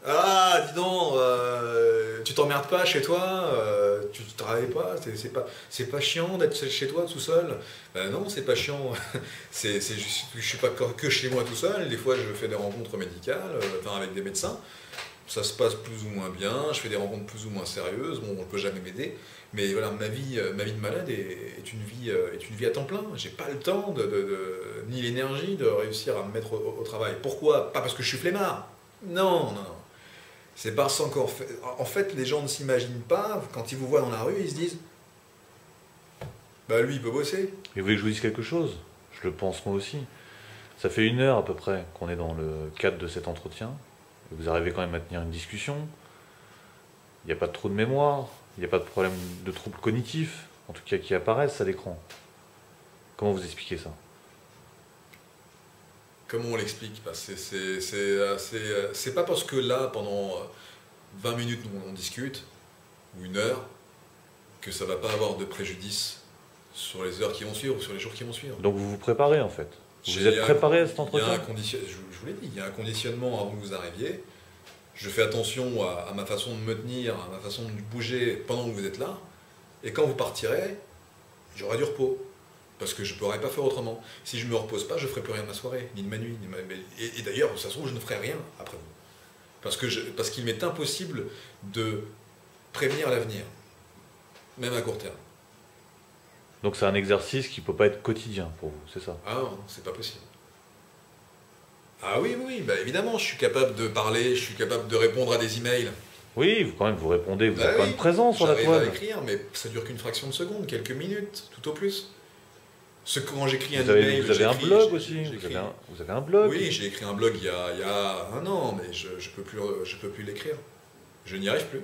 Ah, dis donc, tu t'emmerdes pas chez toi, tu travailles pas, c'est pas chiant d'être chez toi tout seul. Non, c'est pas chiant. Je suis pas que chez moi tout seul. Des fois, je fais des rencontres médicales, enfin, avec des médecins. Ça se passe plus ou moins bien. Je fais des rencontres plus ou moins sérieuses. Bon, on ne peut jamais m'aider. Mais voilà, ma vie de malade est une vie à temps plein. J'ai pas le temps ni l'énergie de réussir à me mettre au travail. Pourquoi? Pas parce que je suis flemmard. Non, non, non. C'est parce qu'en fait, en fait, les gens ne s'imaginent pas, quand ils vous voient dans la rue, ils se disent bah lui, il peut bosser. Et vous voulez que je vous dise quelque chose? Je le pense moi aussi. Ça fait 1 heure à peu près qu'on est dans le cadre de cet entretien. Et vous arrivez quand même à tenir une discussion. Il n'y a pas de trou de mémoire. Il n'y a pas de problème de troubles cognitifs, en tout cas qui apparaissent à l'écran. Comment vous expliquez ça? Comment on l'explique? Bah, c'est pas parce que là, pendant 20 minutes, on discute, ou 1 heure, que ça va pas avoir de préjudice sur les heures qui vont suivre, ou sur les jours qui vont suivre. Donc vous vous préparez en fait. Vous êtes préparé à cet entretien? Je vous l'ai dit, il y a un conditionnement avant que vous arriviez. Je fais attention à ma façon de me tenir, à ma façon de bouger pendant que vous êtes là. Et quand vous partirez, j'aurai du repos. Parce que je ne pourrai pas faire autrement. Si je ne me repose pas, je ne ferai plus rien de ma soirée, ni de ma nuit. Et d'ailleurs, ça se trouve, je ne ferai rien après vous. Parce qu'il m'est impossible de prévenir l'avenir, même à court terme. Donc c'est un exercice qui ne peut pas être quotidien pour vous, c'est ça? Ah non, c'est pas possible. Ah oui, oui, bah évidemment, je suis capable de parler, je suis capable de répondre à des emails. Oui, vous, quand même, vous répondez, vous Bah êtes quand oui, même présent sur la j'arrive à toile. écrire, mais ça dure qu'une fraction de seconde, quelques minutes, tout au plus. Quand j'écris un Vous avez, email, vous avez un j'écris- blog aussi, j'écris- vous avez un blog. Oui, j'ai écrit un blog il y a 1 an, mais je peux plus l'écrire. Je n'y arrive plus.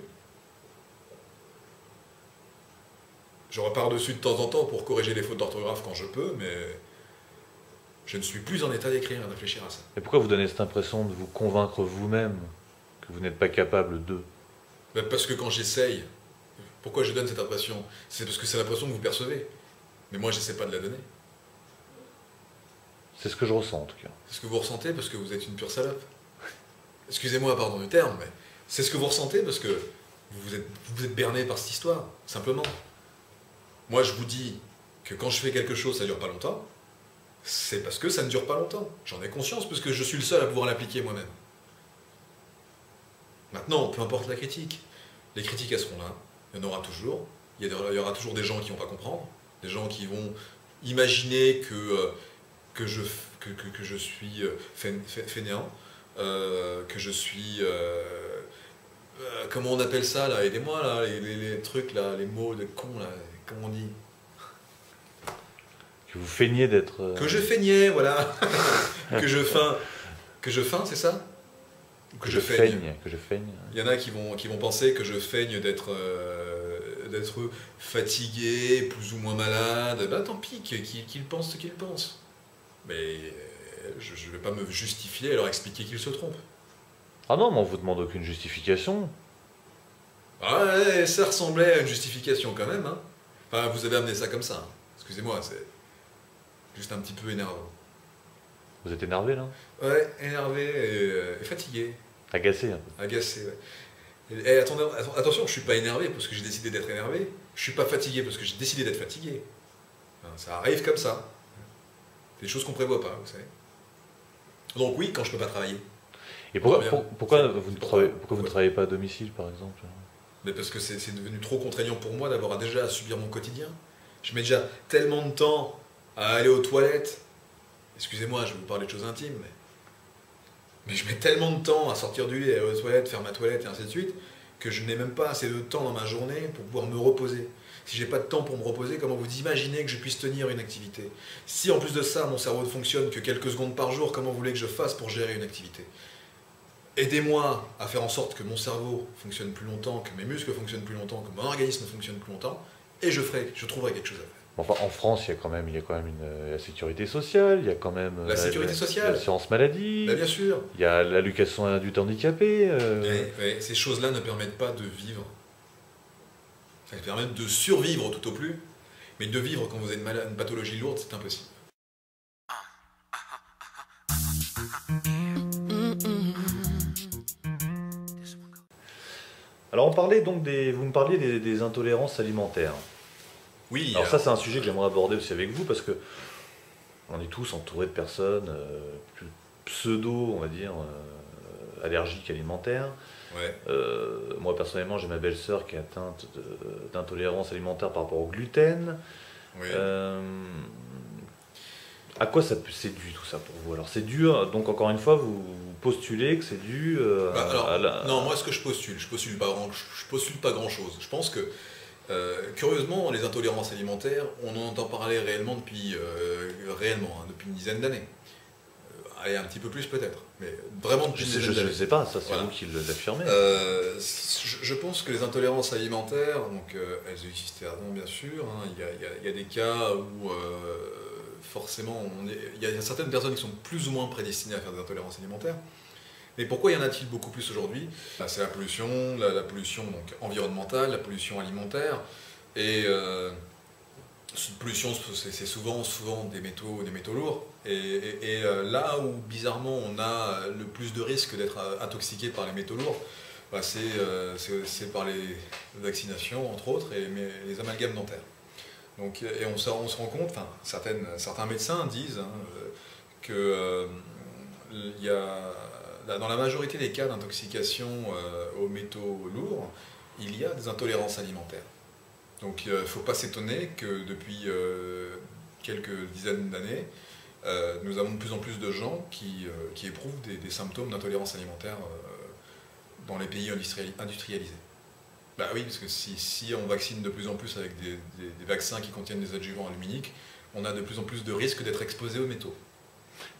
Je repars dessus de temps en temps pour corriger les fautes d'orthographe quand je peux, mais je ne suis plus en état d'écrire et de réfléchir à ça. Et pourquoi vous donnez cette impression de vous convaincre vous-même que vous n'êtes pas capable de? Ben, parce que quand j'essaye, pourquoi je donne cette impression? C'est parce que c'est l'impression que vous percevez. Mais moi, je n'essaie pas de la donner. C'est ce que je ressens en tout cas. C'est ce que vous ressentez parce que vous êtes une pure salope. Excusez-moi, pardon du terme, mais c'est ce que vous ressentez parce que vous êtes berné par cette histoire, simplement. Moi, je vous dis que quand je fais quelque chose, ça ne dure pas longtemps. C'est parce que ça ne dure pas longtemps. J'en ai conscience parce que je suis le seul à pouvoir l'appliquer moi-même. Maintenant, peu importe la critique. Les critiques, elles seront là. Il y en aura toujours. Il y aura toujours des gens qui ne vont pas comprendre. Des gens qui vont imaginer que je suis fainéant, que je suis... comment on appelle ça, là? Aidez-moi, là, les trucs, là, les mots de con, là, comment on dit? Que vous feignez d'être... Que je feignais, voilà. que je feins, c'est ça? Que je feigne. Que je feigne. Il y en a qui vont penser que je feigne d'être fatigué, plus ou moins malade. Ben tant pis, qu'ils pensent ce qu'ils pensent. Mais je ne vais pas me justifier et leur expliquer qu'ils se trompent. Ah non, mais on vous demande aucune justification. Ah ouais, ça ressemblait à une justification quand même. Hein. Enfin, vous avez amené ça comme ça. Hein. Excusez-moi, c'est juste un petit peu énervant. Vous êtes énervé là? Ouais, énervé et fatigué. Agacé un peu. Agacé, ouais. Et attendez, attention, je suis pas énervé parce que j'ai décidé d'être énervé. Je suis pas fatigué parce que j'ai décidé d'être fatigué. Enfin, ça arrive comme ça. Des choses qu'on prévoit pas, vous savez. Donc oui, quand je peux pas travailler. Et pourquoi vous ne travaillez pas à domicile par exemple? Mais parce que c'est devenu trop contraignant pour moi d'avoir déjà à subir mon quotidien. Je mets déjà tellement de temps à aller aux toilettes. Excusez-moi, je vais vous parler de choses intimes, mais je mets tellement de temps à sortir du lit, aller aux toilettes, faire ma toilette et ainsi de suite, que je n'ai même pas assez de temps dans ma journée pour pouvoir me reposer. Si j'ai pas de temps pour me reposer, comment vous imaginez que je puisse tenir une activité? Si en plus de ça, mon cerveau ne fonctionne que quelques secondes par jour, comment vous voulez que je fasse pour gérer une activité? Aidez-moi à faire en sorte que mon cerveau fonctionne plus longtemps, que mes muscles fonctionnent plus longtemps, que mon organisme fonctionne plus longtemps, et je trouverai quelque chose à faire. Enfin, en France, il y a quand même la sécurité sociale, il y a quand même La sécurité sociale, l'assurance maladie, bien sûr. il y a l'allocation à adulte handicapé. Ouais, ces choses-là ne permettent pas de vivre. Ça permet de survivre tout au plus, mais de vivre quand vous avez une pathologie lourde, c'est impossible. Alors on parlait donc vous me parliez des intolérances alimentaires. Oui, Alors ça c'est un sujet que j'aimerais aborder aussi avec vous parce que on est tous entourés de personnes pseudo, on va dire, allergiques alimentaires. ouais. Moi personnellement j'ai ma belle-sœur qui est atteinte d'intolérance alimentaire par rapport au gluten. Oui. Euh, À quoi c'est dû tout ça pour vous? Alors c'est dû, donc encore une fois, vous postulez que c'est dû Bah, alors, à la... non, moi ce que je postule pas grand chose. Je pense que, curieusement, les intolérances alimentaires, on en entend parler réellement depuis une dizaine d'années. Allez, un petit peu plus peut-être, mais vraiment depuis une dizaine Je d'années. sais pas, ça c'est Voilà. vous qui l'affirmez. Je pense que les intolérances alimentaires, donc elles existaient avant bien sûr, hein. Il y a des cas où forcément il y a certaines personnes qui sont plus ou moins prédestinées à faire des intolérances alimentaires. Mais pourquoi y en a-t-il beaucoup plus aujourd'hui? C'est la pollution, la pollution donc, environnementale, la pollution alimentaire, et cette pollution c'est souvent des métaux lourds. Là où bizarrement on a le plus de risques d'être intoxiqué par les métaux lourds, bah, c'est par les vaccinations entre autres mais les amalgames dentaires. Donc, et on se rend compte, enfin, certains médecins disent hein, que il y a, dans la majorité des cas d'intoxication aux métaux lourds, il y a des intolérances alimentaires. Donc il ne faut pas s'étonner que depuis quelques dizaines d'années, nous avons de plus en plus de gens qui éprouvent des symptômes d'intolérance alimentaire dans les pays industrialisés. Bah oui, parce que si on vaccine de plus en plus avec des vaccins qui contiennent des adjuvants aluminiques, on a de plus en plus de risques d'être exposé aux métaux.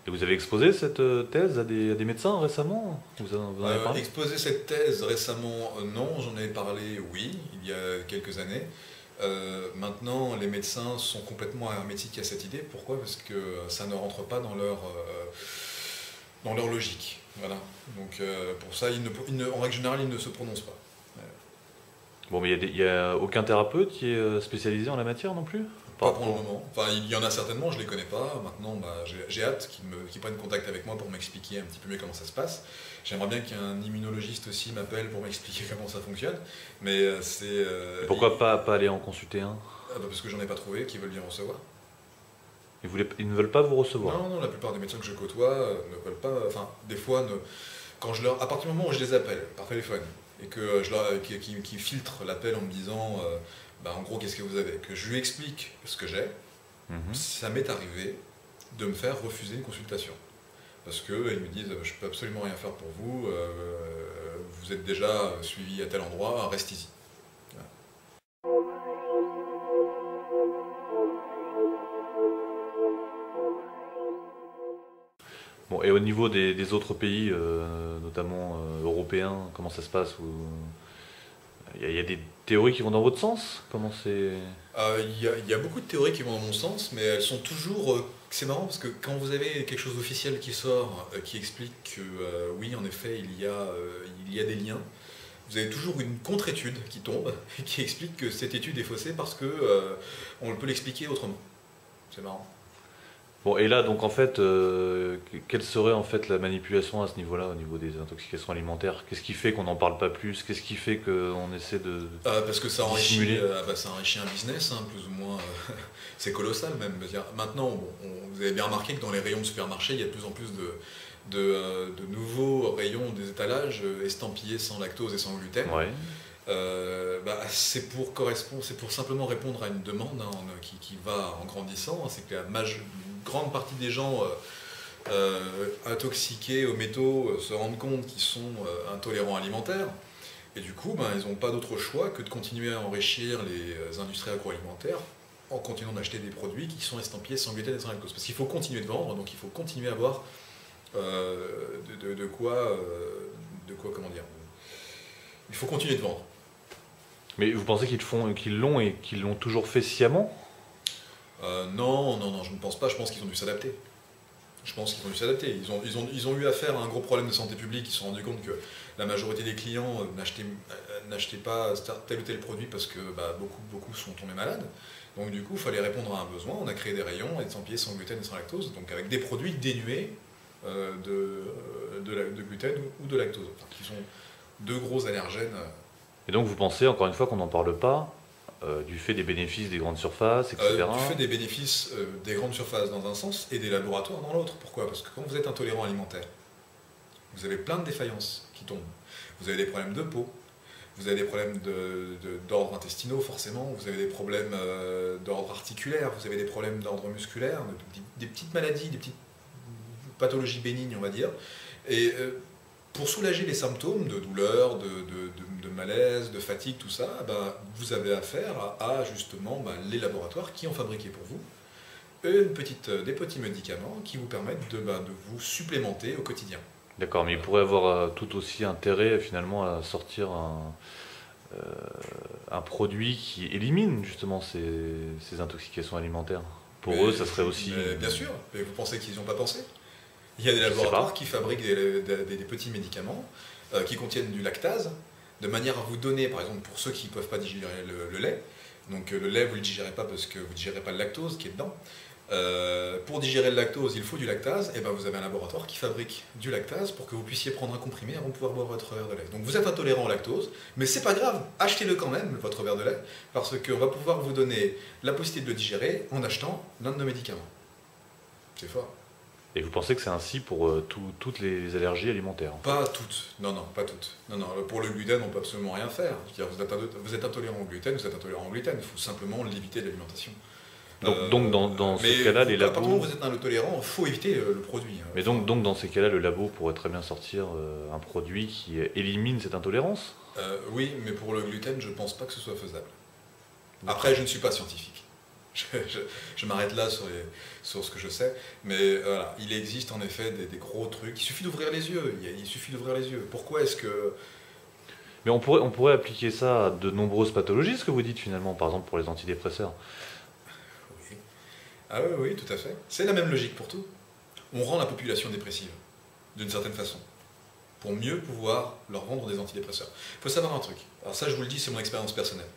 Et vous avez exposé cette thèse à des médecins récemment? Vous en avez parlé? Exposer cette thèse récemment, non, j'en ai parlé, oui, il y a quelques années. Maintenant, les médecins sont complètement hermétiques à cette idée. Pourquoi? Parce que ça ne rentre pas dans leur logique. Voilà. Donc pour ça, en règle générale, ils ne se prononcent pas. Bon, mais il y a aucun thérapeute qui est spécialisé en la matière non plus? Pas pour le moment. Enfin, il y en a certainement, je ne les connais pas. Maintenant, bah, j'ai hâte qu'ils prennent contact avec moi pour m'expliquer un petit peu mieux comment ça se passe. J'aimerais bien qu'un immunologiste aussi m'appelle pour m'expliquer comment ça fonctionne. Mais Pourquoi pas aller en consulter un? parce que j'en ai pas trouvé qui veulent bien recevoir. Ils ne veulent pas vous recevoir? Non, la plupart des médecins que je côtoie ne veulent pas. Enfin, des fois, à partir du moment où je les appelle par téléphone et que qui filtrent l'appel en me disant bah, en gros, qu'est-ce que vous avez? Que je lui explique ce que j'ai, ça m'est arrivé de me faire refuser une consultation. Parce qu'ils me disent, je ne peux absolument rien faire pour vous, vous êtes déjà suivi à tel endroit, restez-y. Voilà. Bon, et au niveau des autres pays, notamment européens, comment ça se passe? Il y a des théories qui vont dans votre sens? Comment c'est... Il y a beaucoup de théories qui vont dans mon sens, mais elles sont toujours... c'est marrant parce que quand vous avez quelque chose d'officiel qui sort, qui explique que oui, en effet, il y a des liens, vous avez toujours une contre-étude qui tombe, qui explique que cette étude est faussée parce que on peut l'expliquer autrement. C'est marrant. Bon, et là, donc en fait, quelle serait en fait la manipulation à ce niveau-là, au niveau des intoxications alimentaires? Qu'est-ce qui fait qu'on n'en parle pas plus? Qu'est-ce qui fait qu'on essaie de Parce que ça enrichit, dissimuler? ça enrichit un business, hein, plus ou moins. C'est colossal même. Maintenant, vous avez bien remarqué que dans les rayons de supermarché, il y a de plus en plus de nouveaux rayons des étalages estampillés sans lactose et sans gluten. Ouais. C'est pour simplement répondre à une demande hein, qui va en grandissant. C'est que une grande partie des gens intoxiqués aux métaux se rendent compte qu'ils sont intolérants alimentaires. Et du coup, ils n'ont pas d'autre choix que de continuer à enrichir les industries agroalimentaires en continuant d'acheter des produits qui sont estampillés sans gluten et sans lactose. Parce qu'il faut continuer de vendre, donc il faut continuer à avoir de quoi, comment dire, il faut continuer de vendre. Mais vous pensez qu'ils l'ont et qu'ils l'ont toujours fait sciemment? Non, je ne pense pas. Je pense qu'ils ont dû s'adapter. Ils ont eu affaire à un gros problème de santé publique. Ils se sont rendus compte que la majorité des clients n'achetaient pas tel ou tel produit parce que beaucoup sont tombés malades. Donc du coup, il fallait répondre à un besoin. On a créé des rayons estampillés sans gluten et sans lactose, donc avec des produits dénués de gluten ou de lactose, enfin, qui sont deux gros allergènes Et donc vous pensez, encore une fois, qu'on n'en parle pas, du fait des bénéfices des grandes surfaces, etc. Du fait des bénéfices des grandes surfaces dans un sens et des laboratoires dans l'autre. Pourquoi? Parce que quand vous êtes intolérant alimentaire, vous avez plein de défaillances qui tombent. Vous avez des problèmes de peau, vous avez des problèmes d'ordre intestinaux forcément, vous avez des problèmes d'ordre articulaire, vous avez des problèmes d'ordre musculaire, des petites maladies, des petites pathologies bénignes on va dire. Et pour soulager les symptômes de douleur, de malaise, de fatigue, tout ça, ben, vous avez affaire à justement les laboratoires qui ont fabriqué pour vous des petits médicaments qui vous permettent de vous supplémenter au quotidien. D'accord, mais il pourrait avoir tout aussi intérêt finalement à sortir un produit qui élimine justement ces intoxications alimentaires. Pour eux, ça serait aussi... Bien sûr, mais vous pensez qu'ils n'y ont pas pensé? Il y a des Je sais laboratoires pas. qui fabriquent des petits médicaments qui contiennent du lactase, de manière à vous donner, par exemple, pour ceux qui ne peuvent pas digérer le lait, donc le lait, vous ne le digérez pas parce que vous ne digérez pas le lactose qui est dedans. Pour digérer le lactose, il faut du lactase, et ben vous avez un laboratoire qui fabrique du lactase pour que vous puissiez prendre un comprimé avant de pouvoir boire votre verre de lait. Donc vous êtes intolérant au lactose, mais c'est pas grave, achetez-le quand même, votre verre de lait, parce qu'on va pouvoir vous donner la possibilité de le digérer en achetant l'un de nos médicaments. C'est fort. Et vous pensez que c'est ainsi pour toutes les allergies alimentaires? Pas toutes, non, non, pas toutes. Non, non, pour le gluten, on peut absolument rien faire. Vous êtes intolérant au gluten, vous êtes intolérant au gluten, il faut simplement l'éviter de l'alimentation. Donc dans ces cas-là, les à partir du moment où labos... vous êtes intolérant, il faut éviter le produit. Mais donc dans ces cas-là, le labo pourrait très bien sortir un produit qui élimine cette intolérance? Oui, mais pour le gluten, je ne pense pas que ce soit faisable. Après, je ne suis pas scientifique. Je m'arrête là sur ce que je sais. Mais voilà, il existe en effet des gros trucs. Il suffit d'ouvrir les yeux. Il suffit d'ouvrir les yeux. Pourquoi est-ce que... Mais on pourrait appliquer ça à de nombreuses pathologies, ce que vous dites finalement, par exemple pour les antidépresseurs. Oui. Ah oui, oui, tout à fait. C'est la même logique pour tout. On rend la population dépressive, d'une certaine façon, pour mieux pouvoir leur vendre des antidépresseurs. Il faut savoir un truc. Alors ça, je vous le dis, c'est mon expérience personnelle.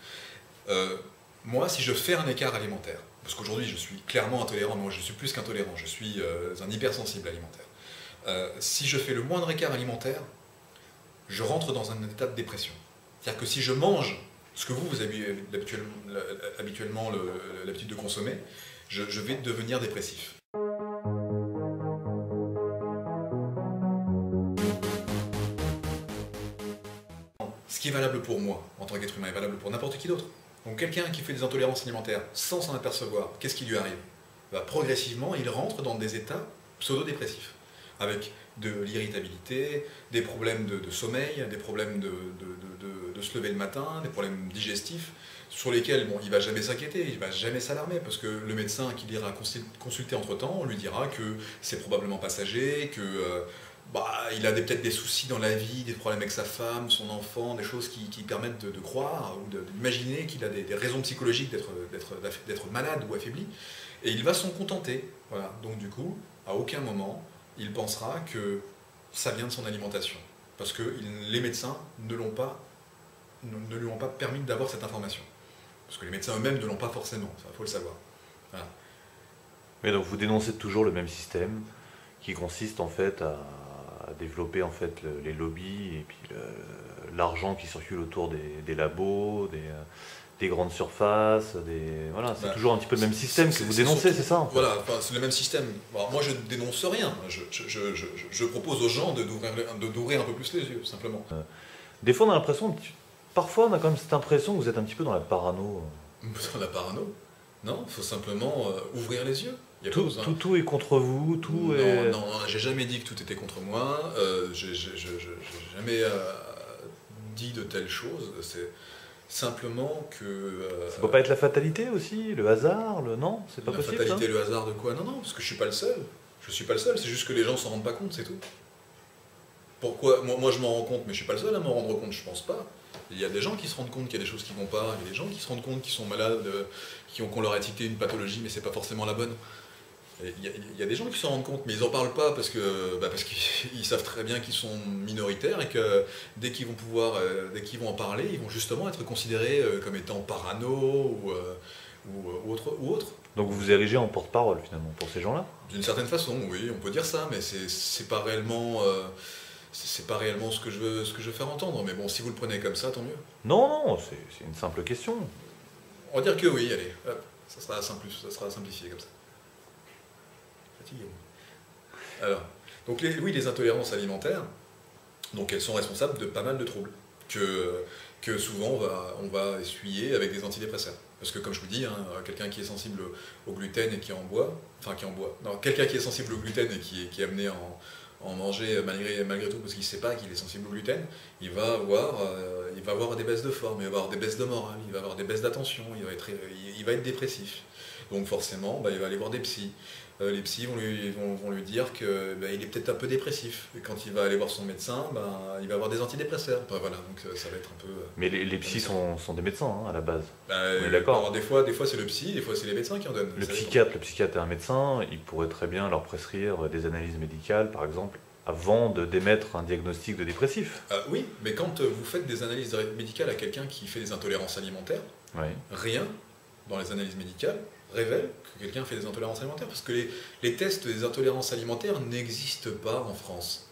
Moi, si je fais un écart alimentaire, parce qu'aujourd'hui je suis clairement intolérant, mais moi je suis plus qu'intolérant, je suis un hypersensible alimentaire. Si je fais le moindre écart alimentaire, je rentre dans un état de dépression. C'est-à-dire que si je mange ce que vous avez habituellement l'habitude de consommer, je vais devenir dépressif. Ce qui est valable pour moi, en tant qu'être humain, est valable pour n'importe qui d'autre. Donc quelqu'un qui fait des intolérances alimentaires sans s'en apercevoir, qu'est-ce qui lui arrive? Progressivement, il rentre dans des états pseudo-dépressifs, avec de l'irritabilité, des problèmes de sommeil, des problèmes de se lever le matin, des problèmes digestifs, sur lesquels il ne va jamais s'inquiéter, il ne va jamais s'alarmer, parce que le médecin qui l'ira consulter entre-temps lui dira que c'est probablement passager, que... il a peut-être des soucis dans la vie, des problèmes avec sa femme, son enfant, des choses qui permettent de croire ou d'imaginer qu'il a des raisons psychologiques d'être malade ou affaibli. Et il va s'en contenter. Voilà. Donc du coup, à aucun moment, il pensera que ça vient de son alimentation. Parce que les médecins ne lui ont pas permis d'avoir cette information. Parce que les médecins eux-mêmes ne l'ont pas forcément, il faut le savoir. Voilà. Mais donc vous dénoncez toujours le même système qui consiste en fait à développer en fait les lobbies et puis l'argent qui circule autour des labos, des grandes surfaces, voilà, c'est toujours un petit peu le même système que vous dénoncez, c'est ça en fait. Voilà, c'est le même système. Alors, moi je ne dénonce rien, je propose aux gens d'ouvrir un peu plus les yeux, simplement. Des fois on a l'impression, parfois on a quand même cette impression que vous êtes un petit peu dans la parano. Dans la parano? Non, il faut simplement ouvrir les yeux. Tout est contre vous, tout est... Non, j'ai jamais dit que tout était contre moi, j'ai jamais dit de telles choses, c'est simplement que... ça peut pas être la fatalité aussi, le hasard, non? C'est pas possible. La fatalité, le hasard de quoi? Non, non, parce que je suis pas le seul. Je suis pas le seul, c'est juste que les gens s'en rendent pas compte, c'est tout. Pourquoi? Moi je m'en rends compte, mais je suis pas le seul à m'en rendre compte, je pense pas. Il y a des gens qui se rendent compte qu'il y a des choses qui vont pas, il y a des gens qui se rendent compte qu'ils sont malades, qu'on leur a étiqueté une pathologie, mais c'est pas forcément la bonne. Il y a des gens qui s'en rendent compte, mais ils n'en parlent pas parce qu'ils savent très bien qu'ils sont minoritaires et que dès qu'ils vont en parler, ils vont justement être considérés comme étant parano ou autre. Donc vous vous érigez en porte-parole finalement pour ces gens-là? D'une certaine façon, oui, on peut dire ça, mais c'est pas réellement... c'est pas réellement ce que je veux faire entendre, mais bon, si vous le prenez comme ça, tant mieux. Non, non, c'est une simple question. On va dire que oui, allez, hop, ça sera simplifié comme ça. Fatigué. Alors, donc oui, les intolérances alimentaires, donc elles sont responsables de pas mal de troubles que souvent on va essuyer avec des antidépresseurs. Parce que comme je vous dis, hein, quelqu'un qui est sensible au gluten et non, quelqu'un qui est sensible au gluten et qui est amené à en manger malgré tout parce qu'il ne sait pas qu'il est sensible au gluten, il va avoir des baisses de forme, il va avoir des baisses de morale, il va avoir des baisses d'attention, il va être dépressif. Donc forcément, il va aller voir des psys. Les psys vont lui dire qu'il est peut-être un peu dépressif. Et quand il va aller voir son médecin, il va avoir des antidépresseurs. Voilà, donc ça va être un peu... Mais les psys sont des médecins hein, à la base. On est d'accord. d'accord. Des fois c'est le psy, des fois c'est les médecins qui en donnent. Le psychiatre est un médecin, il pourrait très bien leur prescrire des analyses médicales, par exemple, avant de d'émettre un diagnostic de dépressif. Oui, mais quand vous faites des analyses médicales à quelqu'un qui fait des intolérances alimentaires, Oui. rien dans les analyses médicales révèle que quelqu'un fait des intolérances alimentaires, parce que les tests des intolérances alimentaires n'existent pas en France.